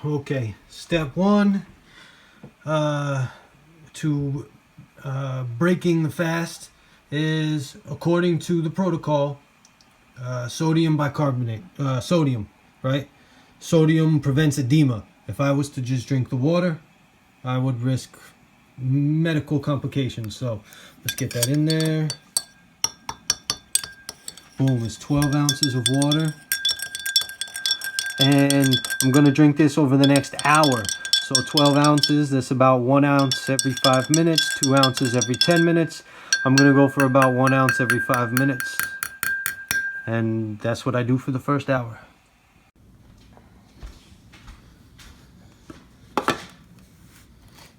Okay, step one to breaking the fast is, according to the protocol, sodium bicarbonate. Sodium, right? Sodium prevents edema. If I was to just drink the water, I would risk medical complications. So let's get that in there. Boom, it's 12 ounces of water. And I'm going to drink this over the next hour. So 12 ounces, that's about 1 ounce every 5 minutes, 2 ounces every 10 minutes. I'm going to go for about 1 ounce every 5 minutes. And that's what I do for the first hour.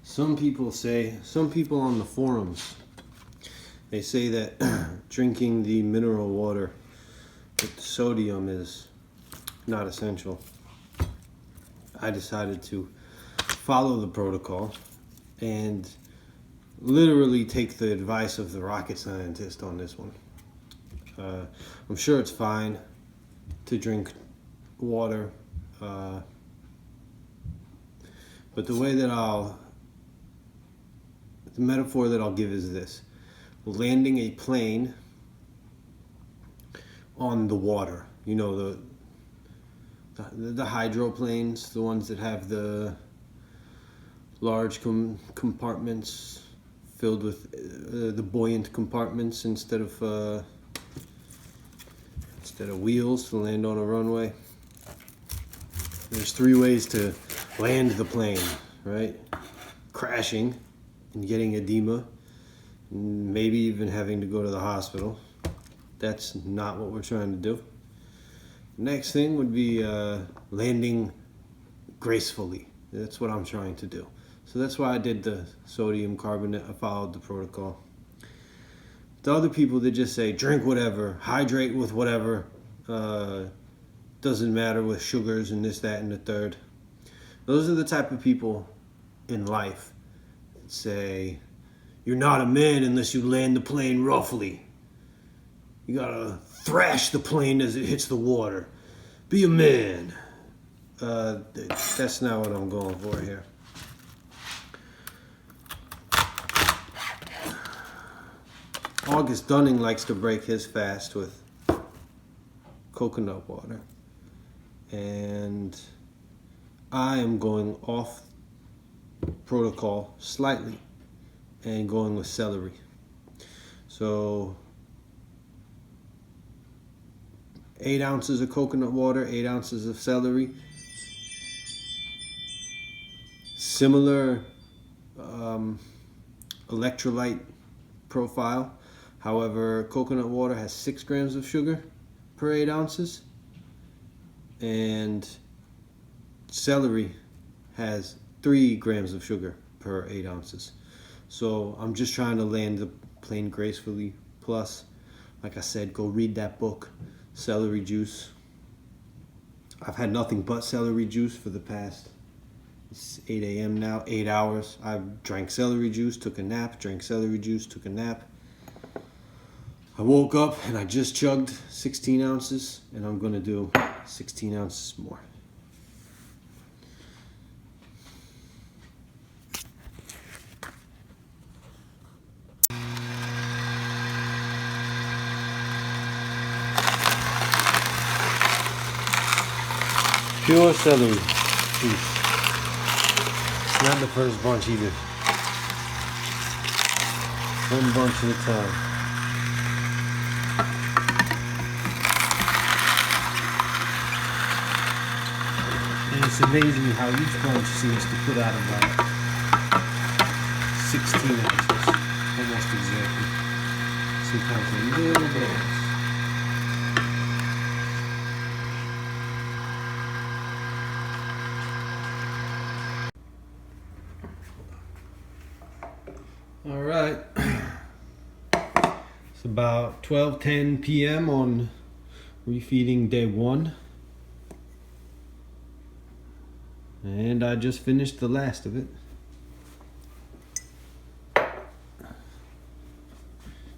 Some people on the forums, they say that drinking the mineral water with the sodium is not essential. I decided to follow the protocol and literally take the advice of the rocket scientist on this one. I'm sure it's fine to drink water, but the metaphor that I'll give is this: landing a plane on the water. You know, the hydroplanes, the ones that have the large compartments filled with the buoyant compartments instead of wheels to land on a runway. There's 3 ways to land the plane, right? Crashing and getting edema, maybe even having to go to the hospital. That's not what we're trying to do. Next thing would be landing gracefully. That's what I'm trying to do. So that's why I did the sodium carbonate. I followed the protocol. The other people that just say drink whatever, hydrate with whatever, doesn't matter with sugars and this, that, and the third. Those are the type of people in life that say you're not a man unless you land the plane roughly. You gotta thrash the plane as it hits the water. Be a man. That's not what I'm going for here. August Dunning likes to break his fast with coconut water. And I am going off protocol slightly and going with celery. So 8 ounces of coconut water, 8 ounces of celery. Similar electrolyte profile. However, coconut water has 6 grams of sugar per 8 ounces. And celery has 3 grams of sugar per 8 ounces. So I'm just trying to land the plane gracefully. Plus, like I said, go read that book, Celery Juice. I've had nothing but celery juice for the past, it's 8 a.m. now, 8 hours. I drank celery juice, took a nap, drank celery juice, took a nap. I woke up and I just chugged 16 ounces, and I'm gonna do 16 ounces more. Pure celery juice. It's not the first bunch either. One bunch at a time. And it's amazing how each bunch seems to put out about 16 ounces. Almost exactly. Sometimes a little bit less. All right, it's about 12:10 p.m. on refeeding day 1, and I just finished the last of it.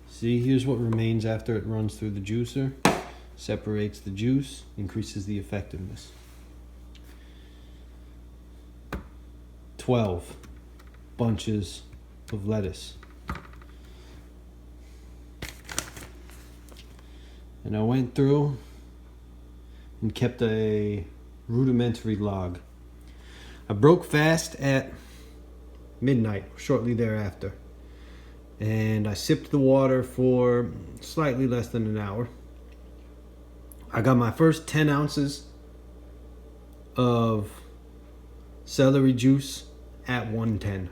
See, here's what remains after it runs through the juicer. Separates the juice, increases the effectiveness. 12 bunches of lettuce. And I went through and kept a rudimentary log. I broke fast at midnight, shortly thereafter. And I sipped the water for slightly less than an hour. I got my first 10 ounces of celery juice at 110.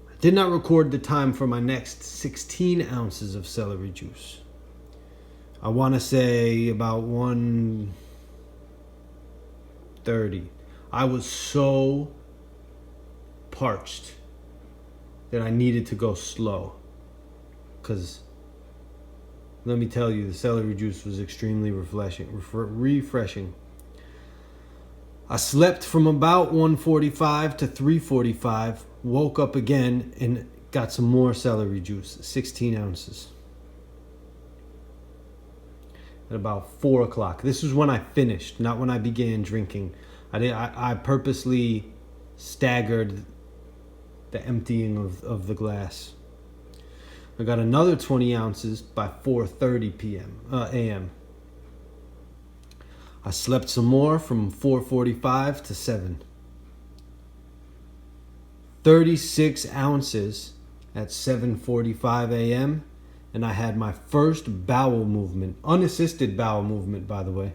I did not record the time for my next 16 ounces of celery juice. I want to say about 1:30. I was so parched that I needed to go slow. Because, let me tell you, the celery juice was extremely refreshing. I slept from about 1:45 to 3:45, woke up again and got some more celery juice, 16 ounces. At about 4 o'clock. This was when I finished, not when I began drinking. I purposely staggered the emptying of the glass. I got another 20 ounces by 4:30 a.m. I slept some more from 4:45 to 7. 36 ounces at 7:45 a.m. And I had my first bowel movement, unassisted bowel movement, by the way,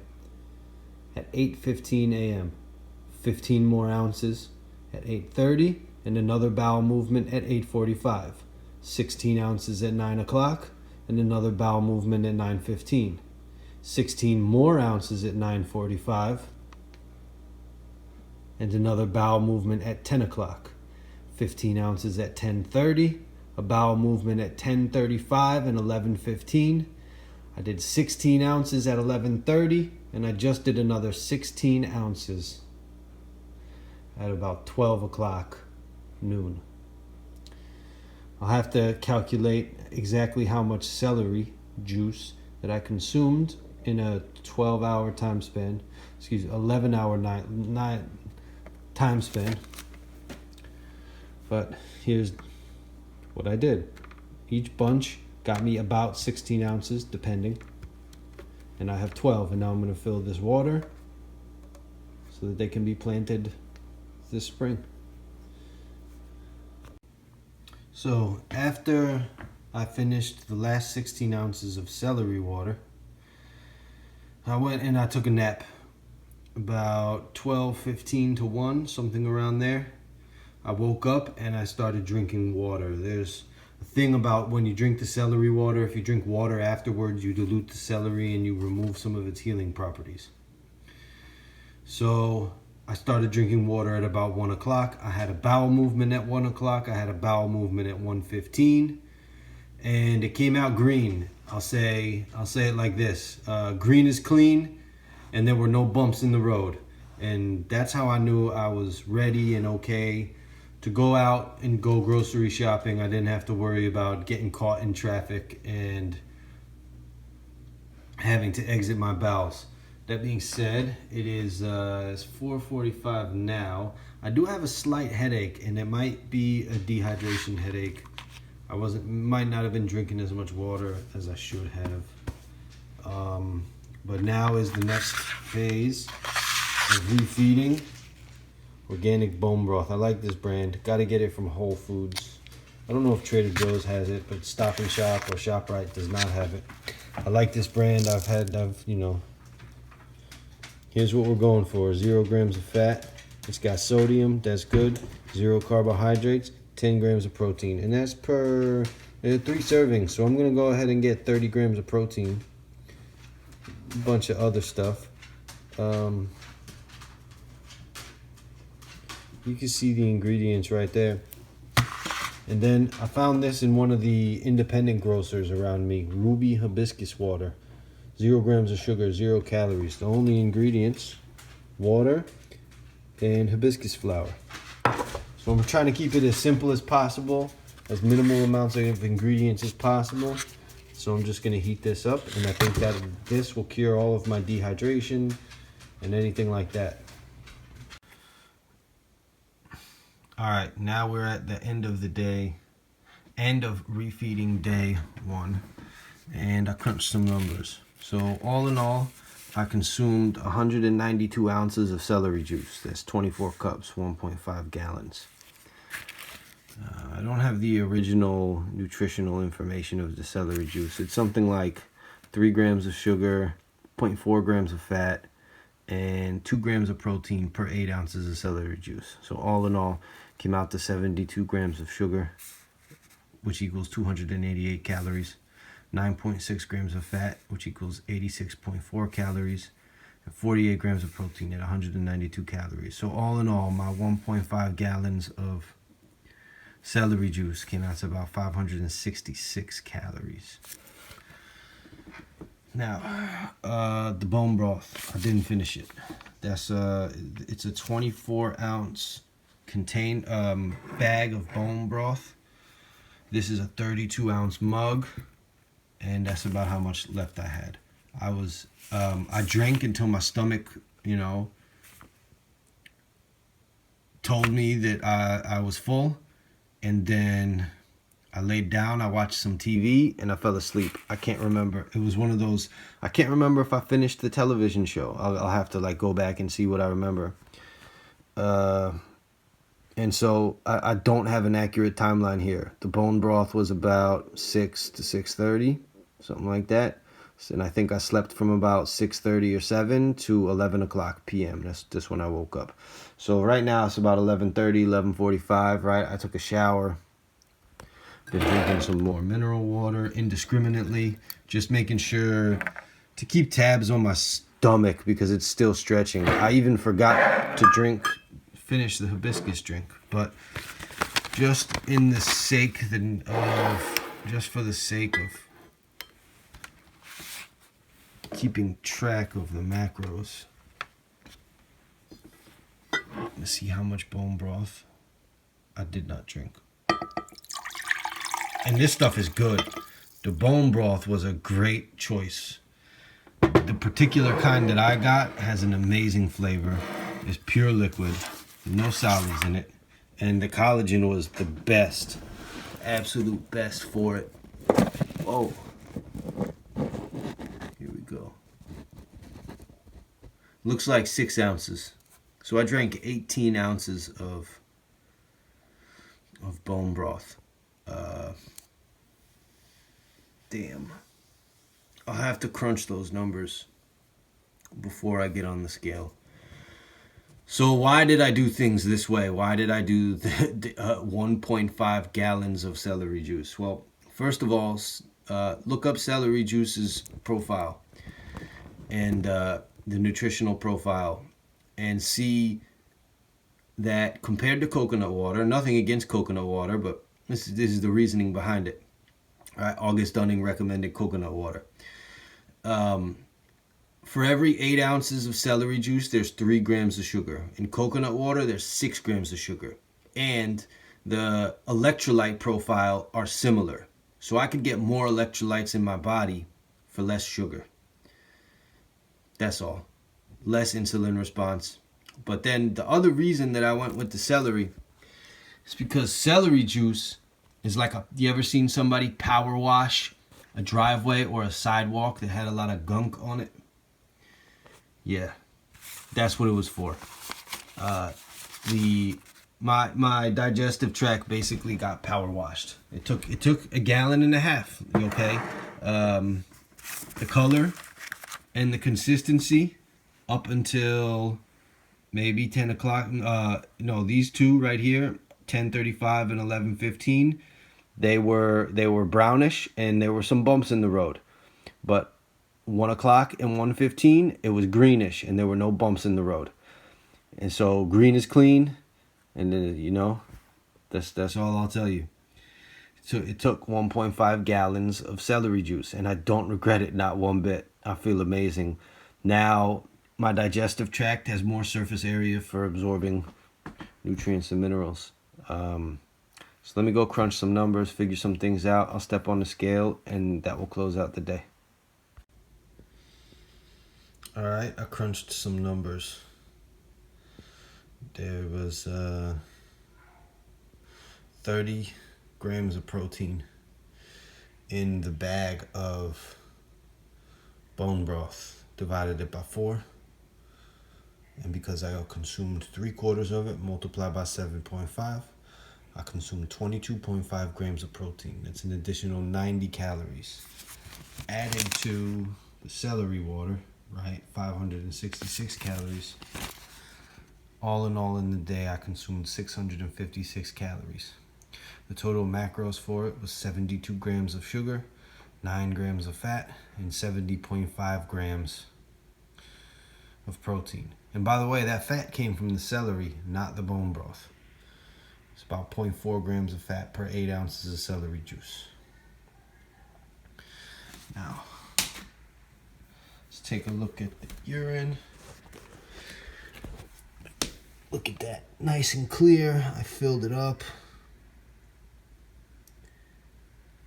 at 8:15 a.m. 15 more ounces at 8:30, and another bowel movement at 8:45. 16 ounces at 9 o'clock, and another bowel movement at 9:15. 16 more ounces at 9:45, and another bowel movement at 10 o'clock. 15 ounces at 10:30. A bowel movement at 10:35 and 11:15. I did 16 ounces at 11:30, and I just did another 16 ounces at about 12 o'clock noon. I'll have to calculate exactly how much celery juice that I consumed in a 12-hour time span. 11-hour time span. But here's what I did. Each bunch got me about 16 ounces, depending. And I have 12, and now I'm going to fill this water so that they can be planted this spring. So after I finished the last 16 ounces of celery water, I went and I took a nap about 12:15 to 1, something around there. I woke up and I started drinking water. There's a thing about when you drink the celery water, if you drink water afterwards, you dilute the celery and you remove some of its healing properties. So I started drinking water at about 1 o'clock. I had a bowel movement at 1 o'clock. I had a bowel movement at 1:15. And it came out green. I'll say it like this. Green is clean, and there were no bumps in the road. And that's how I knew I was ready and okay to go out and go grocery shopping. I didn't have to worry about getting caught in traffic and having to exit my bowels. That being said, it's 4:45 now. I do have a slight headache, and it might be a dehydration headache. Might not have been drinking as much water as I should have. But now is the next phase of refeeding organic bone broth. I like this brand. Got to get it from Whole Foods. I don't know if Trader Joe's has it, but Stop and Shop or ShopRite does not have it. I like this brand. Here's what we're going for. 0 grams of fat. It's got sodium. That's good. 0 carbohydrates. 10 grams of protein. And that's per 3 servings. So I'm going to go ahead and get 30 grams of protein. A bunch of other stuff. You can see the ingredients right there. And then I found this in one of the independent grocers around me. Ruby hibiscus water. 0 grams of sugar, 0 calories. The only ingredients, water and hibiscus flower. So I'm trying to keep it as simple as possible, as minimal amounts of ingredients as possible. So I'm just going to heat this up, and I think that this will cure all of my dehydration and anything like that. All right, now we're at the end of the day, end of refeeding day 1, and I crunched some numbers. So all in all, I consumed 192 ounces of celery juice. That's 24 cups, 1.5 gallons. I don't have the original nutritional information of the celery juice. It's something like 3 grams of sugar, 0.4 grams of fat, and 2 grams of protein per 8 ounces of celery juice. So all in all, came out to 72 grams of sugar, which equals 288 calories, 9.6 grams of fat, which equals 86.4 calories, and 48 grams of protein at 192 calories. So all in all, my 1.5 gallons of celery juice came out to about 566 calories. Now, the bone broth, I didn't finish it. That's it's a 24-ounce bag of bone broth. This is a 32-ounce mug, and that's about how much left I had. I drank until my stomach, told me that I was full, and then I laid down, I watched some TV, and I fell asleep. I can't remember. It was one of those, I can't remember if I finished the television show. I'll have to go back and see what I remember. And so I don't have an accurate timeline here. The bone broth was about 6 to 6:30, something like that. And I think I slept from about 6:30 or 7 to 11 o'clock p.m. That's when I woke up. So right now it's about 11:30, 11:45, right? I took a shower. Been drinking some more mineral water indiscriminately. Just making sure to keep tabs on my stomach because it's still stretching. I even forgot to finish the hibiscus drink, but just for the sake of keeping track of the macros, let's see how much bone broth I did not drink. And this stuff is good. The bone broth was a great choice. The particular kind that I got has an amazing flavor. It's pure liquid, no solids in it, and the collagen was the best, absolute best for it. Oh, here we go. Looks like 6 ounces. So I drank 18 ounces of bone broth. Damn. I'll have to crunch those numbers before I get on the scale. So why did I do things this way? Why did I do the 1.5 gallons of celery juice? Well, first of all, look up celery juice's profile and the nutritional profile, and see that compared to coconut water, nothing against coconut water, but this is the reasoning behind it. All right, August Dunning recommended coconut water. For every 8 ounces of celery juice, there's 3 grams of sugar. In coconut water, there's 6 grams of sugar. And the electrolyte profile are similar. So I could get more electrolytes in my body for less sugar. That's all. Less insulin response. But then the other reason that I went with the celery is because celery juice is like you ever seen somebody power wash a driveway or a sidewalk that had a lot of gunk on it? Yeah, that's what it was for. My digestive tract basically got power washed. It took 1.5 gallons, okay? The color and the consistency up until maybe 10 o'clock. No, these two right here, 10:35 and 11:15, they were brownish and there were some bumps in the road. But 1 o'clock and 1:15, it was greenish and there were no bumps in the road. And so green is clean, and then that's all I'll tell you. So it took 1.5 gallons of celery juice, and I don't regret it, not one bit. I feel amazing. Now my digestive tract has more surface area for absorbing nutrients and minerals. So let me go crunch some numbers, figure some things out. I'll step on the scale, and that will close out the day. All right, I crunched some numbers. There was 30 grams of protein in the bag of bone broth, divided it by 4, and because I consumed 3/4 of it, multiplied by 7.5, I consumed 22.5 grams of protein. That's an additional 90 calories. Added to the celery water, right, 566 calories. All in all, in the day, I consumed 656 calories. The total macros for it was 72 grams of sugar, 9 grams of fat, and 70.5 grams of protein. And by the way, that fat came from the celery, not the bone broth. It's about 0.4 grams of fat per 8 ounces of celery juice. Now, let's take a look at the urine. Look at that, nice and clear. I filled it up.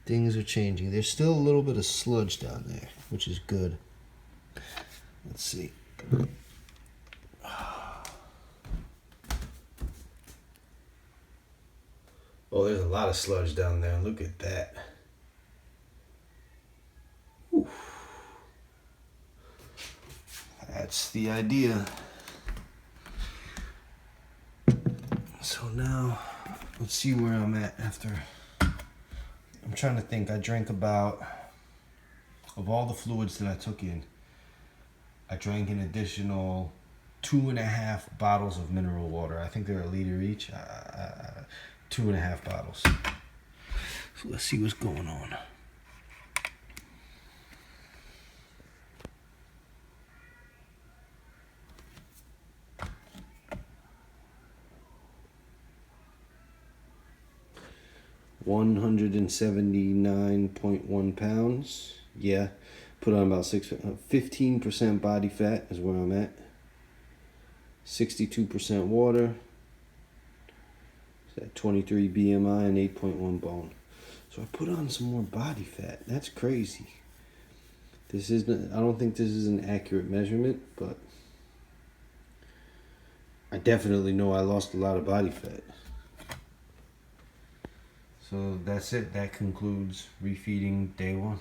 Things are changing. There's still a little bit of sludge down there, which is good. Let's see. Oh, there's a lot of sludge down there. Look at that. Whew. That's the idea. So now, let's see where I'm at after. I'm trying to think. I drank about, of all the fluids that I took in, I drank an additional 2.5 bottles of mineral water. I think they're a liter each. 2.5 bottles. So let's see what's going on. $179.1 pounds. Yeah, put on about 15% body fat is where I'm at. 62% water. It's at 23 BMI and 8.1 bone. So I put on some more body fat. That's crazy. This isn't. I don't think this is an accurate measurement, but I definitely know I lost a lot of body fat. So that's it. That concludes refeeding day 1.